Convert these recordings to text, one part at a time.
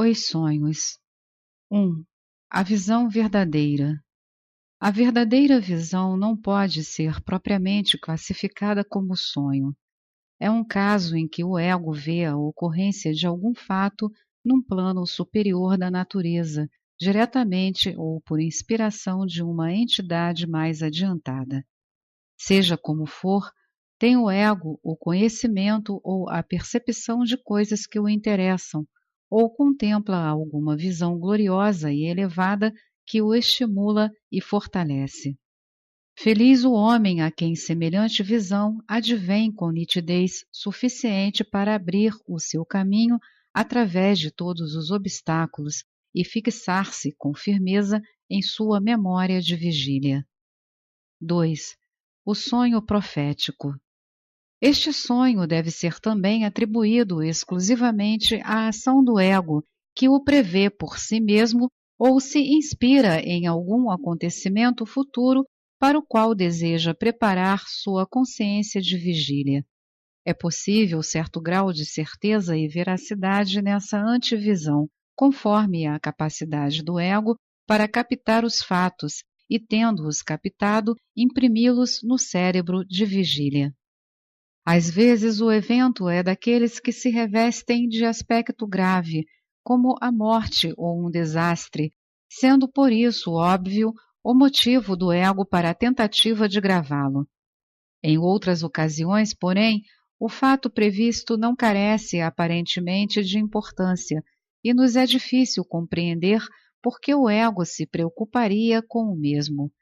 Os sonhos. 1. A visão verdadeira. A verdadeira visão não pode ser propriamente classificada como sonho. É um caso em que o ego vê a ocorrência de algum fato num plano superior da natureza, diretamente ou por inspiração de uma entidade mais adiantada. Seja como for, tem o ego o conhecimento ou a percepção de coisas que o interessam, ou contempla alguma visão gloriosa e elevada que o estimula e fortalece. Feliz o homem a quem semelhante visão advém com nitidez suficiente para abrir o seu caminho através de todos os obstáculos e fixar-se com firmeza em sua memória de vigília. 2. O sonho profético. Este sonho deve ser também atribuído exclusivamente à ação do ego, que o prevê por si mesmo ou se inspira em algum acontecimento futuro para o qual deseja preparar sua consciência de vigília. É possível certo grau de certeza e veracidade nessa antevisão, conforme a capacidade do ego para captar os fatos e, tendo-os captado, imprimi-los no cérebro de vigília. Às vezes o evento é daqueles que se revestem de aspecto grave, como a morte ou um desastre, sendo por isso óbvio o motivo do ego para a tentativa de gravá-lo. Em outras ocasiões, porém, o fato previsto não carece aparentemente de importância e nos é difícil compreender por que o ego se preocuparia com o mesmo.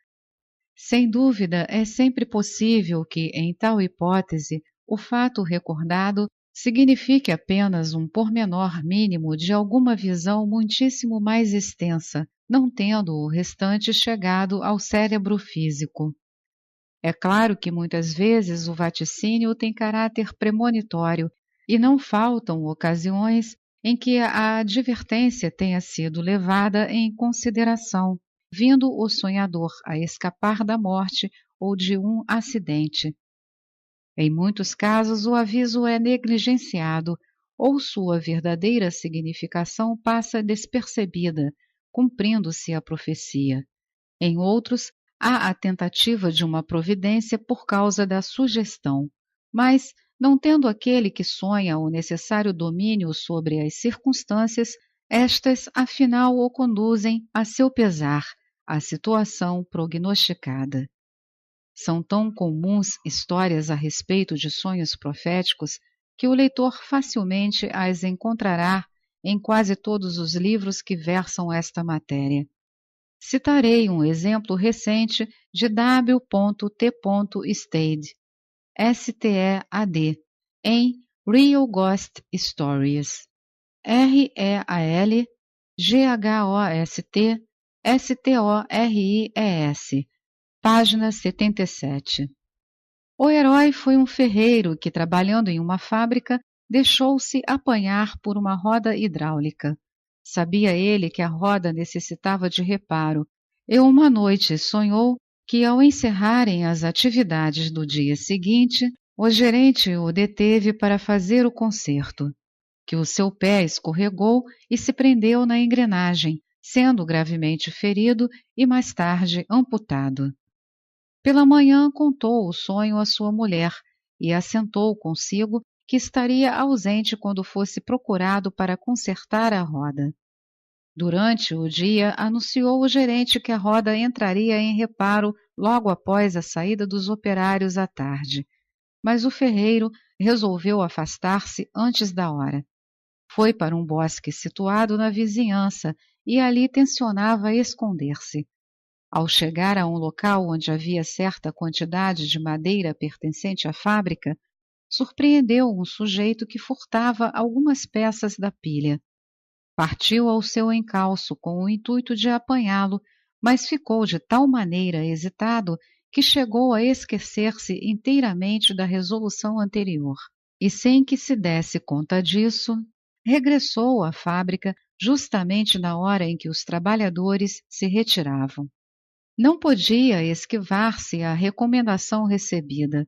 Sem dúvida, é sempre possível que, em tal hipótese, o fato recordado signifique apenas um pormenor mínimo de alguma visão muitíssimo mais extensa, não tendo o restante chegado ao cérebro físico. É claro que muitas vezes o vaticínio tem caráter premonitório e não faltam ocasiões em que a advertência tenha sido levada em consideração, vindo o sonhador a escapar da morte ou de um acidente. Em muitos casos o aviso é negligenciado ou sua verdadeira significação passa despercebida, cumprindo-se a profecia. Em outros, há a tentativa de uma providência por causa da sugestão, mas, não tendo aquele que sonha o necessário domínio sobre as circunstâncias, estas afinal o conduzem, a seu pesar, à situação prognosticada. São tão comuns histórias a respeito de sonhos proféticos que o leitor facilmente as encontrará em quase todos os livros que versam esta matéria. Citarei um exemplo recente de W. T. Stade, S-T-E-A-D, em Real Ghost Stories, R-E-A-L-G-H-O-S-T S-T-O-R-I-E-S, página 77. O herói foi um ferreiro que, trabalhando em uma fábrica, deixou-se apanhar por uma roda hidráulica. Sabia ele que a roda necessitava de reparo, e uma noite sonhou que, ao encerrarem as atividades do dia seguinte, o gerente o deteve para fazer o conserto, que o seu pé escorregou e se prendeu na engrenagem, sendo gravemente ferido e mais tarde amputado. Pela manhã contou o sonho à sua mulher e assentou consigo que estaria ausente quando fosse procurado para consertar a roda. Durante o dia, anunciou o gerente que a roda entraria em reparo logo após a saída dos operários à tarde, mas o ferreiro resolveu afastar-se antes da hora. Foi para um bosque situado na vizinhança e ali tencionava esconder-se. Ao chegar a um local onde havia certa quantidade de madeira pertencente à fábrica, surpreendeu um sujeito que furtava algumas peças da pilha. Partiu ao seu encalço com o intuito de apanhá-lo, mas ficou de tal maneira hesitado que chegou a esquecer-se inteiramente da resolução anterior. E sem que se desse conta disso, regressou à fábrica justamente na hora em que os trabalhadores se retiravam. Não podia esquivar-se à recomendação recebida,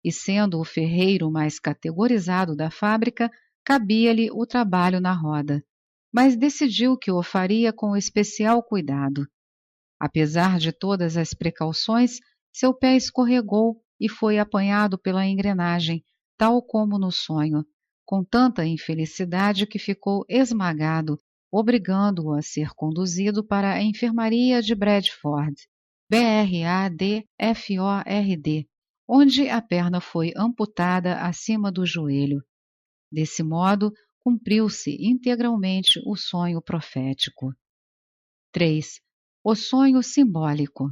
e sendo o ferreiro mais categorizado da fábrica, cabia-lhe o trabalho na roda. mas decidiu que o faria com especial cuidado. Apesar de todas as precauções, seu pé escorregou e foi apanhado pela engrenagem, tal como no sonho, com tanta infelicidade que ficou esmagado, obrigando-o a ser conduzido para a enfermaria de Bradford, Bradford, onde a perna foi amputada acima do joelho. Desse modo, cumpriu-se integralmente o sonho profético. 3. O sonho simbólico.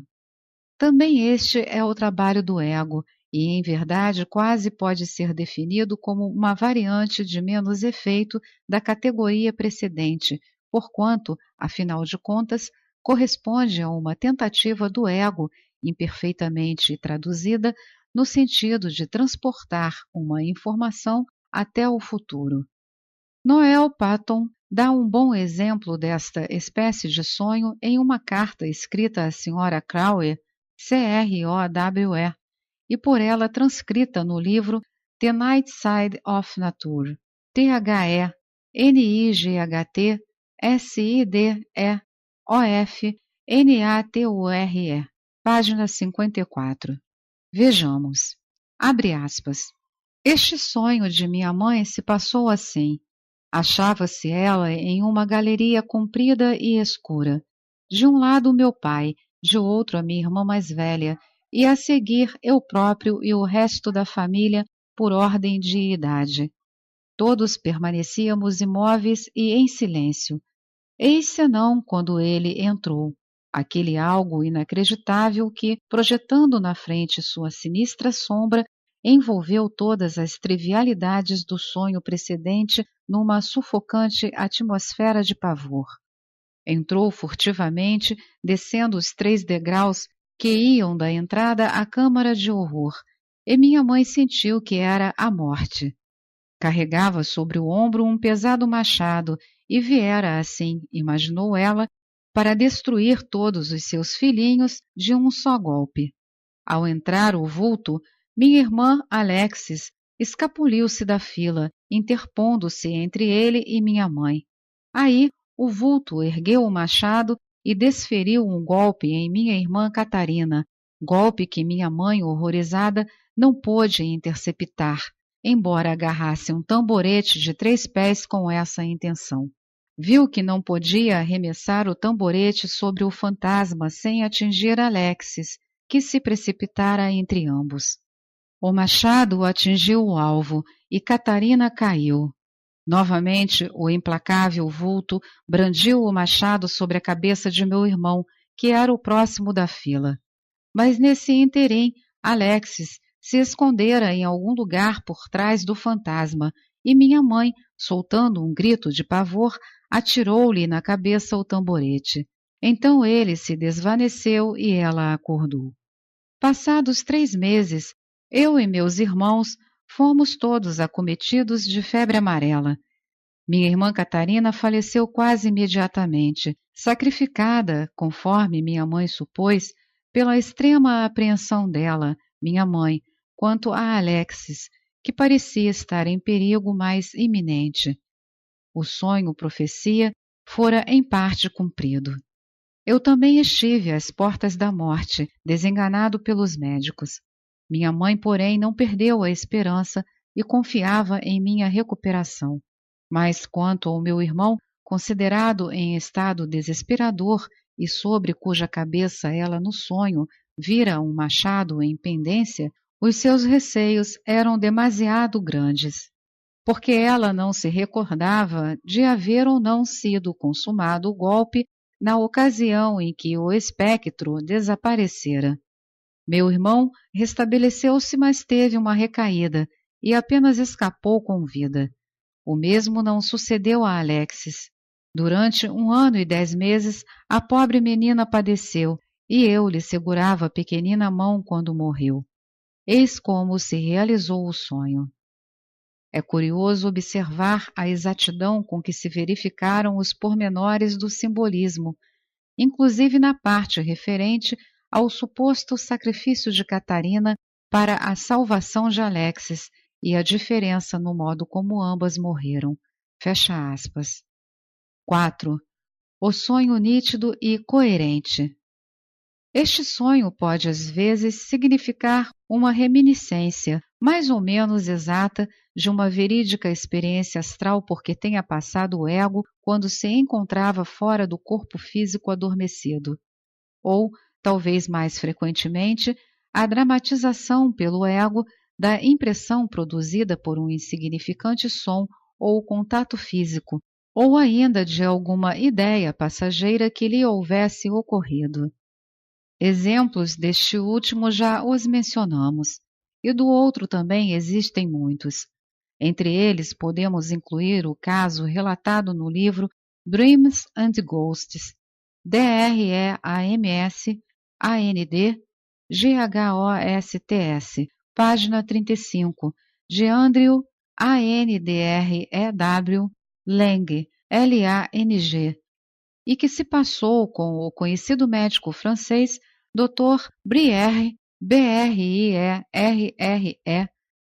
Também este é o trabalho do ego e, em verdade, quase pode ser definido como uma variante de menos efeito da categoria precedente, porquanto, afinal de contas, corresponde a uma tentativa do ego, imperfeitamente traduzida, no sentido de transportar uma informação até o futuro. Noel Paton dá um bom exemplo desta espécie de sonho em uma carta escrita à Sra. Crowe, Crowe, e por ela transcrita no livro The Night Side of Nature, THE-NIGHT-SIDEOFNATURE, página 54. Vejamos. Abre aspas. Este sonho de minha mãe se passou assim. Achava-se ela em uma galeria comprida e escura. De um lado meu pai, de outro a minha irmã mais velha, e a seguir eu próprio e o resto da família por ordem de idade. Todos permanecíamos imóveis e em silêncio. Eis senão quando ele entrou, aquele algo inacreditável que, projetando na frente sua sinistra sombra, envolveu todas as trivialidades do sonho precedente numa sufocante atmosfera de pavor. Entrou furtivamente, descendo os 3 degraus que iam da entrada à câmara de horror, e minha mãe sentiu que era a morte. Carregava sobre o ombro um pesado machado e viera assim, imaginou ela, para destruir todos os seus filhinhos de um só golpe. Ao entrar o vulto, minha irmã Alexis escapuliu-se da fila, interpondo-se entre ele e minha mãe. Aí, o vulto ergueu o machado e desferiu um golpe em minha irmã Catarina, golpe que minha mãe, horrorizada, não pôde interceptar, embora agarrasse um tamborete de 3 pés com essa intenção. Viu que não podia arremessar o tamborete sobre o fantasma sem atingir Alexis, que se precipitara entre ambos. O machado atingiu o alvo e Catarina caiu. Novamente, o implacável vulto brandiu o machado sobre a cabeça de meu irmão, que era o próximo da fila. Mas nesse ínterim, Alexis se escondera em algum lugar por trás do fantasma, e minha mãe, soltando um grito de pavor, atirou-lhe na cabeça o tamborete. Então ele se desvaneceu e ela acordou. Passados 3 meses, eu e meus irmãos fomos todos acometidos de febre amarela. Minha irmã Catarina faleceu quase imediatamente, sacrificada, conforme minha mãe supôs, pela extrema apreensão dela, minha mãe, quanto a Alexis, que parecia estar em perigo mais iminente. O sonho profecia fora em parte cumprido. Eu também estive às portas da morte, desenganado pelos médicos. Minha mãe, porém, não perdeu a esperança e confiava em minha recuperação. Mas quanto ao meu irmão, considerado em estado desesperador e sobre cuja cabeça ela no sonho vira um machado em pendência, os seus receios eram demasiado grandes, porque ela não se recordava de haver ou não sido consumado o golpe na ocasião em que o espectro desaparecera. Meu irmão restabeleceu-se, mas teve uma recaída e apenas escapou com vida. O mesmo não sucedeu a Alexis. Durante 1 ano e 10 meses, a pobre menina padeceu e eu lhe segurava a pequenina mão quando morreu. Eis como se realizou o sonho. É curioso observar a exatidão com que se verificaram os pormenores do simbolismo, inclusive na parte referente ao suposto sacrifício de Catarina para a salvação de Alexis e a diferença no modo como ambas morreram. Fecha aspas. 4. O sonho nítido e coerente. Este sonho pode às vezes significar uma reminiscência, mais ou menos exata, de uma verídica experiência astral por que tenha passado o ego quando se encontrava fora do corpo físico adormecido. Ou, talvez mais frequentemente, a dramatização pelo ego da impressão produzida por um insignificante som ou contato físico, ou ainda de alguma ideia passageira que lhe houvesse ocorrido. Exemplos deste último já os mencionamos, e do outro também existem muitos. Entre eles podemos incluir o caso relatado no livro Dreams and Ghosts, DREAMS, AND, GHOSTS, página 35, de Andrew, ANDREW, Lang, LANG, e que se passou com o conhecido médico francês Dr. Brière, BRIERRE,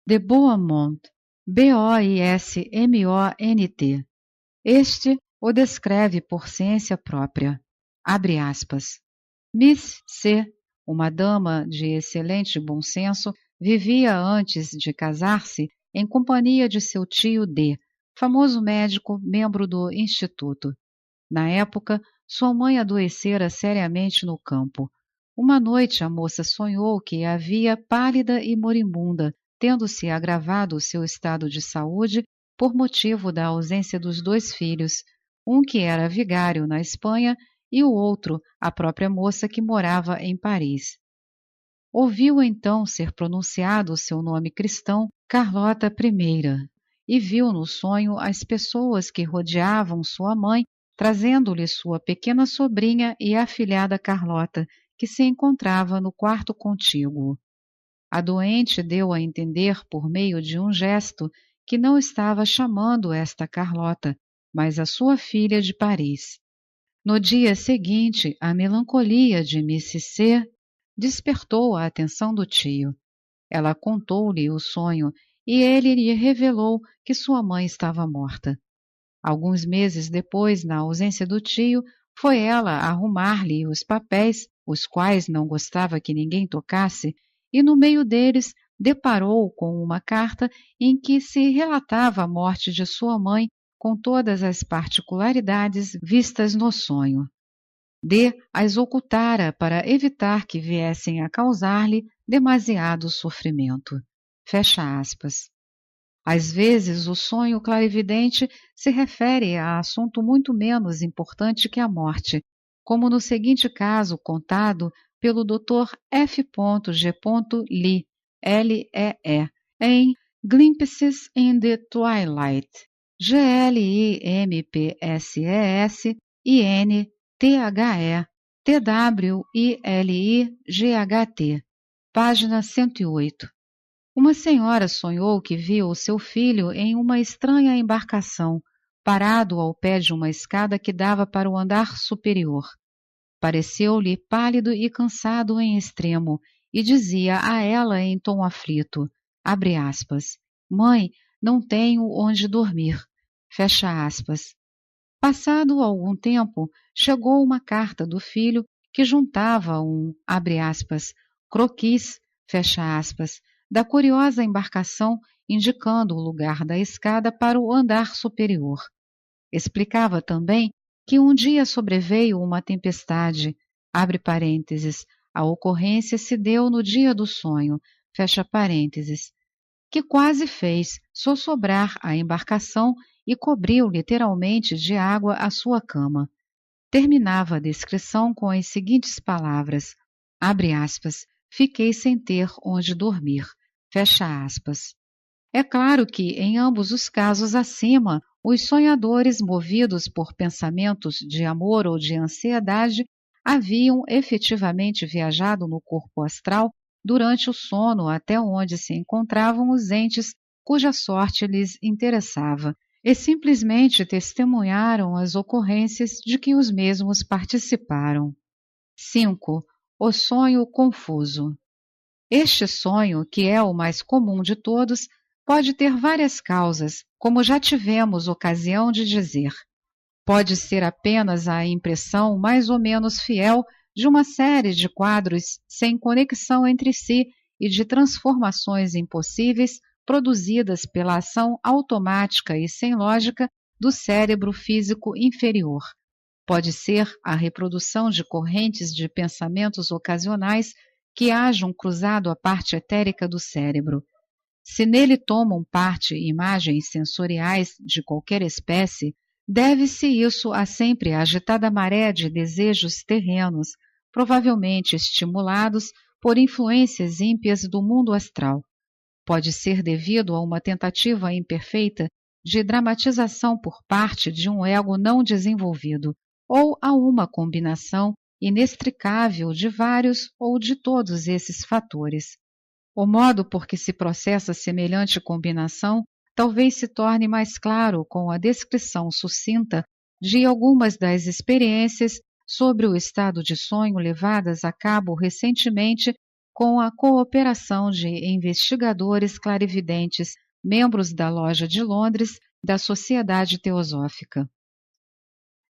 de Beaumont, BOISMONT. Este o descreve por ciência própria. Abre aspas. Miss C, uma dama de excelente bom senso, vivia antes de casar-se em companhia de seu tio D, famoso médico, membro do Instituto. Na época, sua mãe adoecera seriamente no campo. Uma noite a moça sonhou que a via pálida e moribunda, tendo-se agravado o seu estado de saúde por motivo da ausência dos 2 filhos, um que era vigário na Espanha e o outro, a própria moça que morava em Paris. Ouviu então ser pronunciado o seu nome cristão, Carlota I, e viu no sonho as pessoas que rodeavam sua mãe, trazendo-lhe sua pequena sobrinha e afilhada Carlota, que se encontrava no quarto contíguo. A doente deu a entender por meio de um gesto que não estava chamando esta Carlota, mas a sua filha de Paris. No dia seguinte, a melancolia de Miss C despertou a atenção do tio. Ela contou-lhe o sonho e ele lhe revelou que sua mãe estava morta. Alguns meses depois, na ausência do tio, foi ela arrumar-lhe os papéis, os quais não gostava que ninguém tocasse, e no meio deles deparou com uma carta em que se relatava a morte de sua mãe com todas as particularidades vistas no sonho. D as ocultara para evitar que viessem a causar-lhe demasiado sofrimento. Fecha aspas. Às vezes, o sonho clarividente se refere a assunto muito menos importante que a morte, como no seguinte caso contado pelo Dr. F. G. Lee, L.E.E., em Glimpses in the Twilight, GLIMPSINTHE, página 108. Uma senhora sonhou que viu o seu filho em uma estranha embarcação, parado ao pé de uma escada que dava para o andar superior. Pareceu-lhe pálido e cansado em extremo, e dizia a ela em tom aflito, abre aspas, mãe, não tenho onde dormir, fecha aspas. Passado algum tempo, chegou uma carta do filho que juntava um, abre aspas, croquis, fecha aspas, da curiosa embarcação, indicando o lugar da escada para o andar superior. Explicava também que um dia sobreveio uma tempestade, abre parênteses, a ocorrência se deu no dia do sonho, fecha parênteses, que quase fez sossobrar a embarcação e cobriu literalmente de água a sua cama. Terminava a descrição com as seguintes palavras, abre aspas, fiquei sem ter onde dormir, fecha aspas. É claro que, em ambos os casos acima, os sonhadores movidos por pensamentos de amor ou de ansiedade haviam efetivamente viajado no corpo astral durante o sono até onde se encontravam os entes cuja sorte lhes interessava, e simplesmente testemunharam as ocorrências de que os mesmos participaram. 5. O sonho confuso. Este sonho, que é o mais comum de todos, pode ter várias causas, como já tivemos ocasião de dizer. Pode ser apenas a impressão mais ou menos fiel de uma série de quadros sem conexão entre si e de transformações impossíveis produzidas pela ação automática e sem lógica do cérebro físico inferior. Pode ser a reprodução de correntes de pensamentos ocasionais que hajam cruzado a parte etérica do cérebro. Se nele tomam parte imagens sensoriais de qualquer espécie, deve-se isso a sempre agitada maré de desejos terrenos, provavelmente estimulados por influências ímpias do mundo astral. Pode ser devido a uma tentativa imperfeita de dramatização por parte de um ego não desenvolvido, ou a uma combinação inextricável de vários ou de todos esses fatores. O modo por que se processa semelhante combinação talvez se torne mais claro com a descrição sucinta de algumas das experiências sobre o estado de sonho levadas a cabo recentemente com a cooperação de investigadores clarividentes, membros da Loja de Londres da Sociedade Teosófica.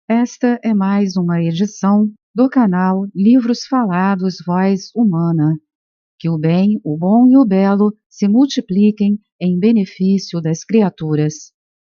Esta é mais uma edição do canal Livros Falados Voz Humana. Que o bem, o bom e o belo se multipliquem em benefício das criaturas.